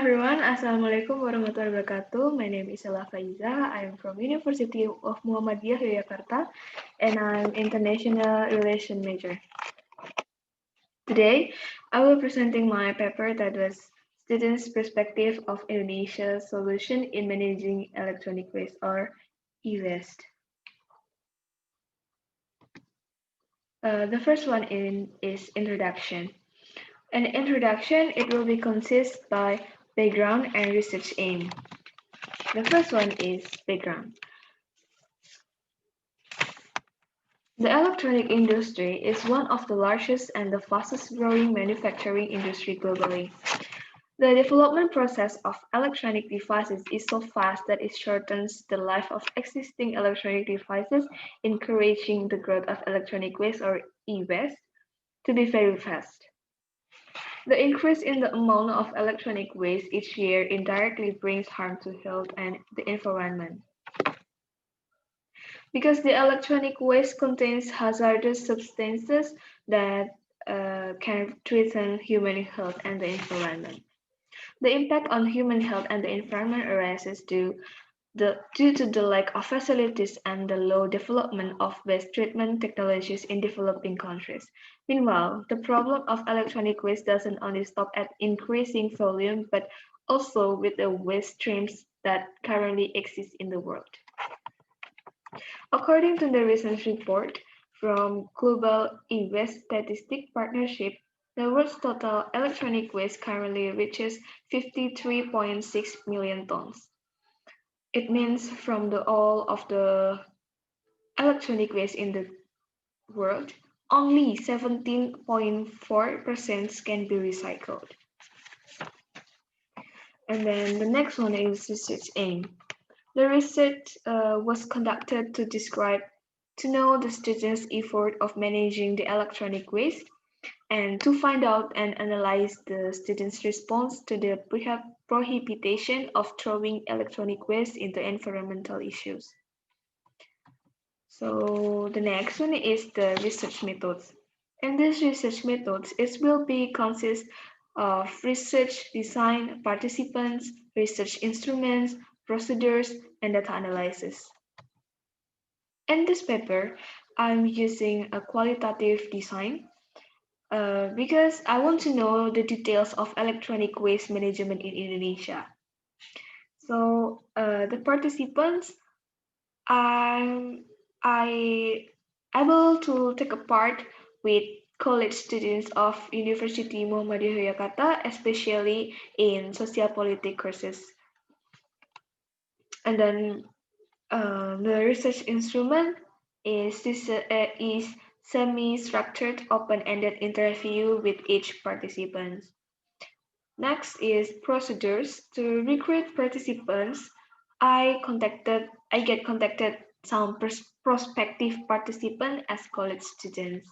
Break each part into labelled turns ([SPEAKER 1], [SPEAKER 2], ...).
[SPEAKER 1] everyone, Assalamualaikum warahmatullahi wabarakatuh. My name is SEILLA FAIZA. I am from University of Muhammadiyah Yogyakarta and I'm international relation major. Today, I will presenting my paper that was Students' Perspective of Indonesia's Solution in Managing Electronic Waste or e-waste. The first one is introduction. An introduction, it will be consist by background and research aim. The first one is background. The electronic industry is one of the largest and the fastest growing manufacturing industry globally. The development process of electronic devices is so fast that it shortens the life of existing electronic devices, encouraging the growth of electronic waste or e-waste to be very fast. The increase in the amount of electronic waste each year indirectly brings harm to health and the environment. Because the electronic waste contains hazardous substances that can threaten human health and the environment. The impact on human health and the environment arises due to the lack of facilities and the low development of waste treatment technologies in developing countries. Meanwhile, the problem of electronic waste doesn't only stop at increasing volume, but also with the waste streams that currently exist in the world. According to the recent report from Global E-Waste Statistics Partnership, the world's total electronic waste currently reaches 53.6 million tons. It means from all of the electronic waste in the world, only 17.4% can be recycled. And then the next one is research aim. The research was conducted to know the students' effort of managing the electronic waste and to find out and analyze the students' response to the prohibition of throwing electronic waste into environmental issues. So the next one is the research methods. In this research methods, it will be consist of research design, participants, research instruments, procedures, and data analysis. In this paper, I'm using a qualitative design because I want to know the details of electronic waste management in Indonesia. So the participants, I able to take a part with college students of University Muhammadiyah Yogyakarta, especially in social politics courses. And then the research instrument is semi-structured, open-ended interview with each participant. Next is procedures. To recruit participants, I get contacted some prospective participants as college students.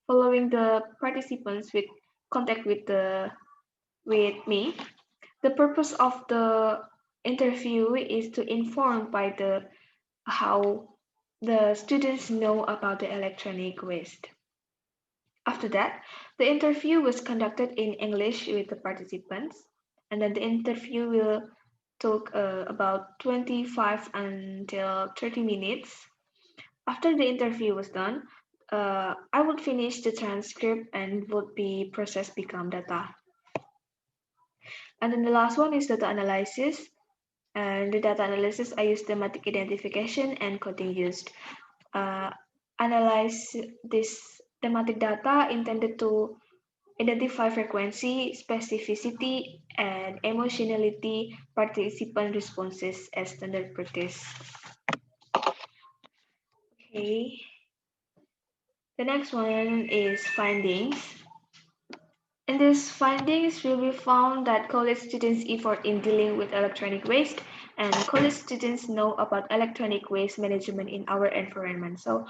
[SPEAKER 1] Following the participants with contact with me, the purpose of the interview is to inform by how the students know about the electronic waste. After that, the interview was conducted in English with the participants, and then the interview will took about 25 until 30 minutes. After the interview was done, I would finish the transcript and would be processed become data. And then the last one is data analysis. And the data analysis, I use thematic identification and coding used. Analyze this thematic data intended to identify frequency, specificity, and emotionality participant responses as standard practice. Okay. The next one is findings. In these findings, will be found that college students' effort in dealing with electronic waste and college students know about electronic waste management in our environment. So,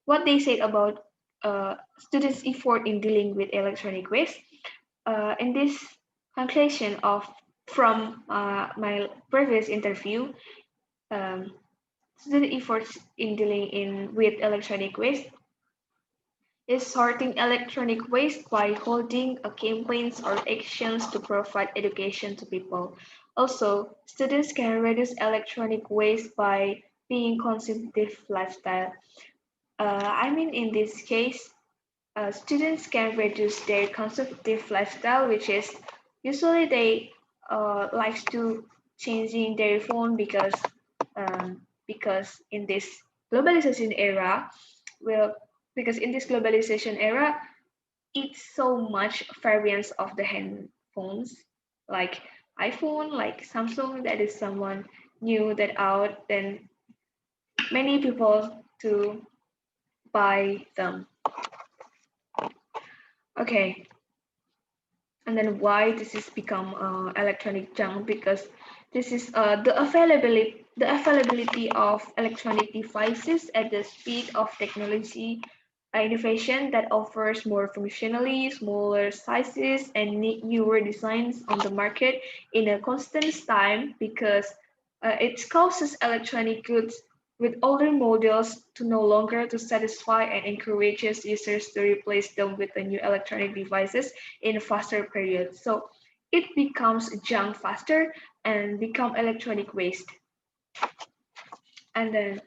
[SPEAKER 1] what they said about students' effort in dealing with electronic waste, in this conclusion from my previous interview, student efforts in dealing with electronic waste is sorting electronic waste by holding a campaigns or actions to provide education to people. Also, students can reduce electronic waste by being consumptive lifestyle. In this case, students can reduce their consumptive lifestyle, which is usually they like to changing their phone because in this globalization era, well, because in this globalization era, it's so much variants of the handphones, like iPhone, like Samsung, that is someone new that out, then many people to buy them. Okay, and then why this is become electronic junk, because this is the availability of electronic devices at the speed of technology innovation that offers more functionally smaller sizes and newer designs on the market in a constant time, because it causes electronic goods with older models to no longer to satisfy and encourages users to replace them with the new electronic devices in a faster period. So it becomes junk faster and become electronic waste. And then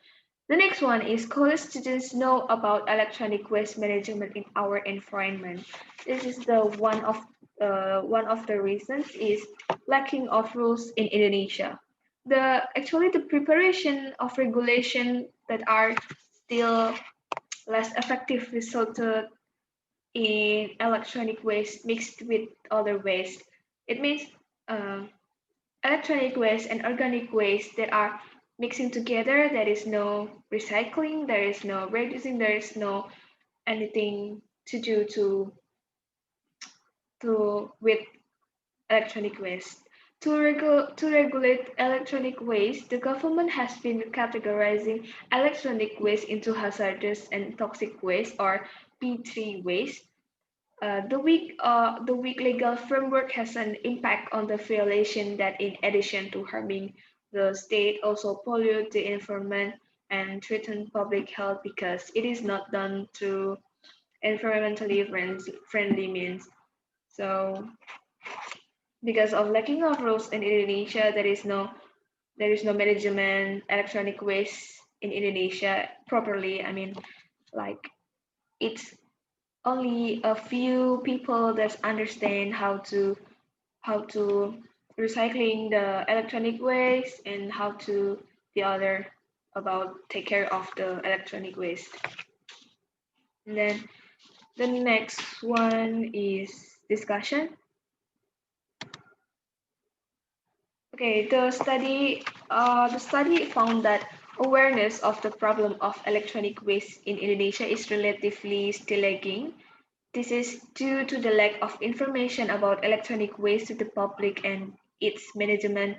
[SPEAKER 1] the next one is college students know about electronic waste management in our environment. This is the one of the reasons is lacking of rules in Indonesia. The preparation of regulation that are still less effective resulted in electronic waste mixed with other waste. It means um, electronic waste and organic waste that are mixing together. There is no recycling, there is no reducing, there is no anything to do to with electronic waste. To regulate electronic waste, the government has been categorizing electronic waste into hazardous and toxic waste, or P3 waste. The weak legal framework has an impact on the violation that, in addition to harming the state, also pollute the environment and threaten public health because it is not done through environmentally friendly means. So, because of lacking of rules in Indonesia, there is no management electronic waste in Indonesia properly. Like it's only a few people that understand how to recycling the electronic waste and how to the other about take care of the electronic waste. And then the next one is discussion. Okay, the study found that awareness of the problem of electronic waste in Indonesia is relatively still lagging. This is due to the lack of information about electronic waste to the public, and its management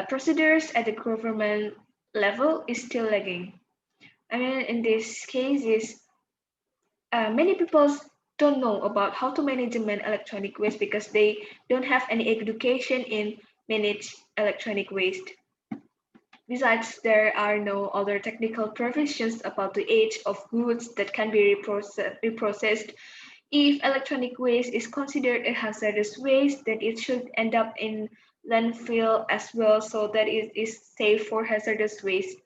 [SPEAKER 1] procedures at the government level is still lagging. In this case, many people don't know about how to manage electronic waste because they don't have any education in manage electronic waste. Besides, there are no other technical provisions about the age of goods that can be reprocessed. If electronic waste is considered a hazardous waste, then it should end up in landfill as well, so that it is safe for hazardous waste.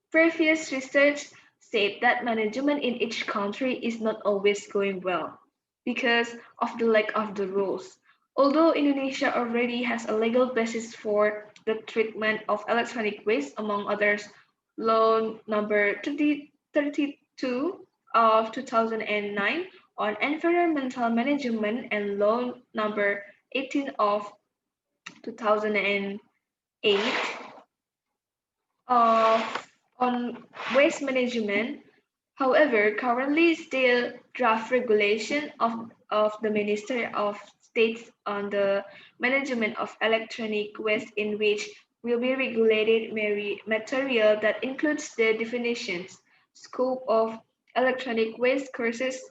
[SPEAKER 1] Previous research said that management in each country is not always going well because of the lack of the rules. Although Indonesia already has a legal basis for the treatment of electronic waste, among others, Law number 32 of 2009 on environmental management and Law number 18 of 2008 of on waste management. However, currently still draft regulation of the Ministry of States on the management of electronic waste, in which will be regulated material that includes the definitions, scope of electronic waste courses,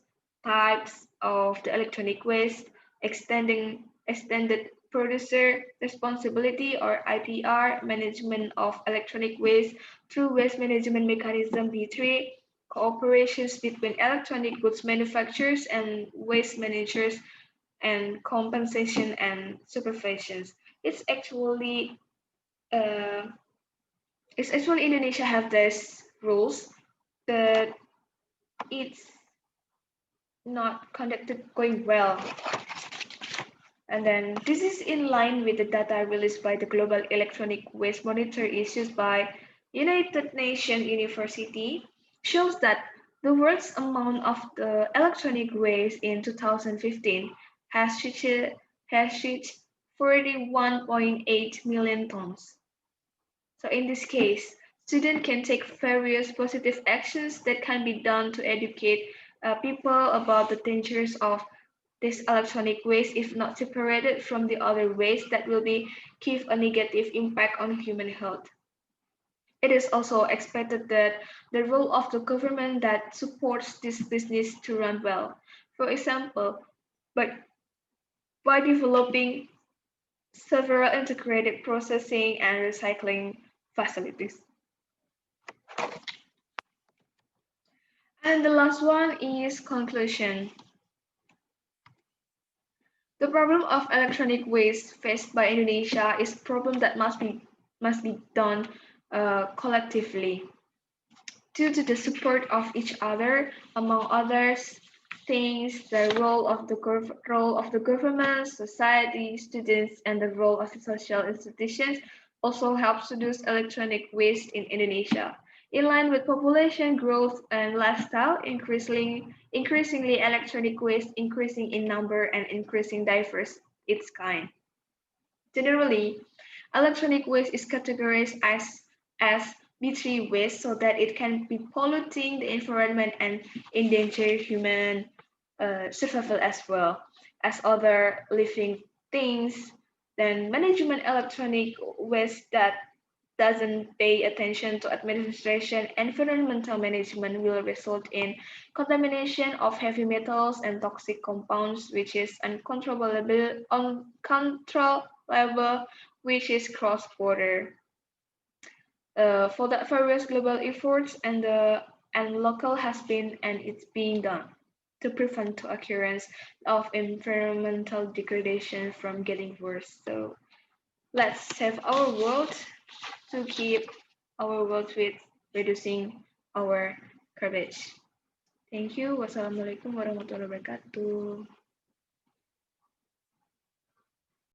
[SPEAKER 1] types of the electronic waste, extended producer responsibility or IPR, management of electronic waste through waste management mechanism B3, cooperations between electronic goods manufacturers and waste managers, and compensation and supervisions. It's actually uh, it's actually Indonesia have these rules, but it's not conducted going well. And then this is in line with the data released by the Global Electronic Waste Monitor issued by United Nations University, shows that the world's amount of the electronic waste in 2015 has reached 41.8 million tons. So in this case, students can take various positive actions that can be done to educate people about the dangers of this electronic waste if not separated from the other waste that will be give a negative impact on human health. It is also expected that the role of the government that supports this business to run well. For example, by, by developing several integrated processing and recycling facilities. And the last one is conclusion. The problem of electronic waste faced by Indonesia is a problem that must be done collectively. Due to the support of each other, among others, things, the role of the government, society, students, and the role of the social institutions also helps reduce electronic waste in Indonesia. In line with population growth and lifestyle, increasingly electronic waste increasing in number and increasing diverse its kind. Generally, electronic waste is categorized as B3 waste so that it can be polluting the environment and endanger human survival as well as other living things. Then management electronic waste that doesn't pay attention to administration, environmental management will result in contamination of heavy metals and toxic compounds, which is uncontrollable, which is cross-border. For that, various global efforts and local has been and it's being done to prevent the occurrence of environmental degradation from getting worse. So let's save our world to keep our world with reducing our garbage. Thank you. Wassalamualaikum warahmatullahi wabarakatuh.